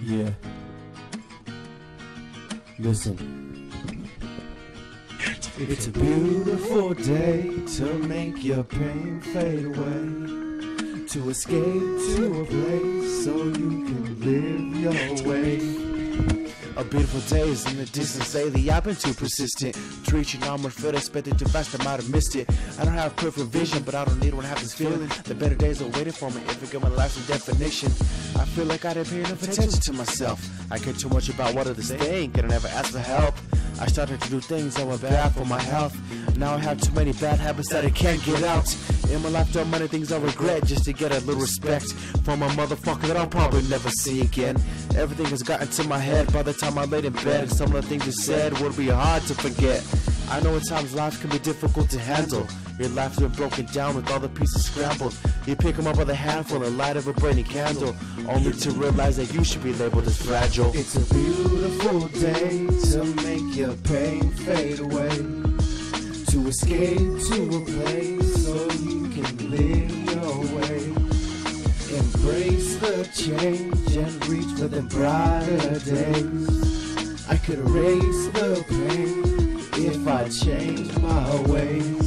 Yeah. Listen. It's a beautiful day to make your pain fade away, to escape to a place so you can live your way. A beautiful day is in the distance lately. I've been too persistent to reach an onward field. Expected too fast, I might have missed it. I don't have perfect vision, but I don't need one half this feeling. The better days are waiting for me if I give my life some definition. I feel like I didn't pay enough attention to myself. I care too much about what others think, and I never ask for help. I started to do things that were bad for my health. Now I have too many bad habits that I can't get out. In my life, done many things I regret just to get a little respect from a motherfucker that I'll probably never see again. Everything has gotten to my head by the time I laid in bed. Some of the things you said would be hard to forget. I know at times life can be difficult to handle. Your life's been broken down with all the pieces scrambled. You pick them up with a handful, the light of a burning candle, only to realize that you should be labeled as fragile. It's a beautiful day to make your pain fade away, to escape to a place so you can live your way. Embrace the change and reach for the brighter days. I could erase the pain if I changed my ways.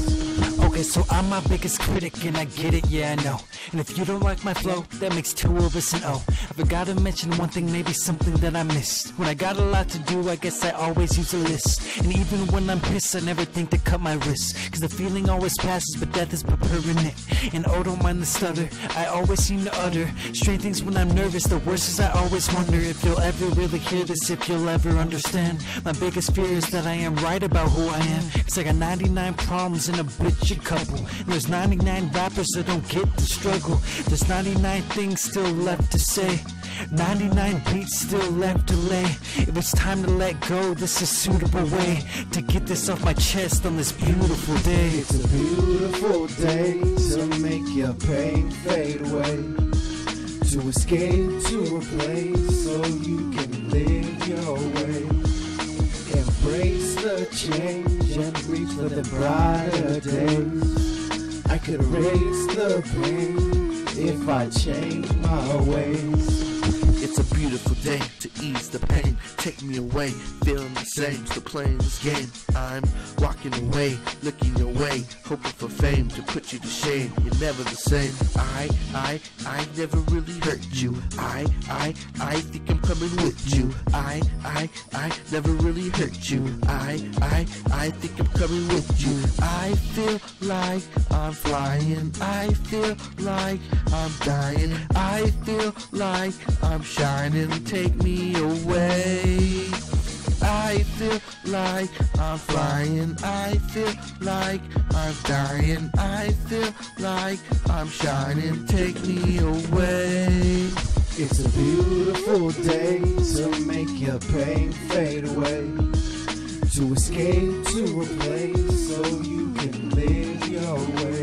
Okay, so I'm my biggest critic and I get it, yeah I know. And if you don't like my flow, that makes two of us an O. I forgot to mention one thing, maybe something that I missed. When I got a lot to do, I guess I always use a list. And even when I'm pissed, I never think to cut my wrists, cause the feeling always passes, but death is permanent. And oh, don't mind the stutter, I always seem to utter strange things when I'm nervous. The worst is I always wonder if you'll ever really hear this, if you'll ever understand. My biggest fear is that I am right about who I am, cause I got 99 problems and a bitch a couple. And there's 99 rappers that don't get the struggle. There's 99 things still left to say, 99 beats still left to lay. If it's time to let go, this is a suitable way to get this off my chest on this beautiful day. It's a beautiful day to make your pain fade away, to escape to a place so you can live your way. Embrace the change and reach for the brighter days. I could erase the pain if I change my ways. It's a beautiful day to ease the pain. Take me away, feeling the same, still playing this game. I'm walking away, looking your way, hoping for fame to put you to shame. You're never the same. I never really hurt you. I think I'm coming with you. I never really hurt you. I think I'm coming with you. I feel like I'm flying. I feel like I'm dying. I feel like I'm shining. Take me away. I feel like I'm flying. I feel like I'm dying. I feel like I'm shining. Take me away. It's a beautiful day to make your pain fade away, to escape to a place so you can live your way.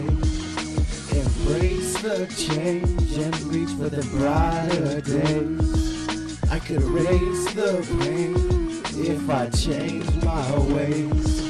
Embrace the change and reach for the brighter days. I could erase the pain if I change my ways.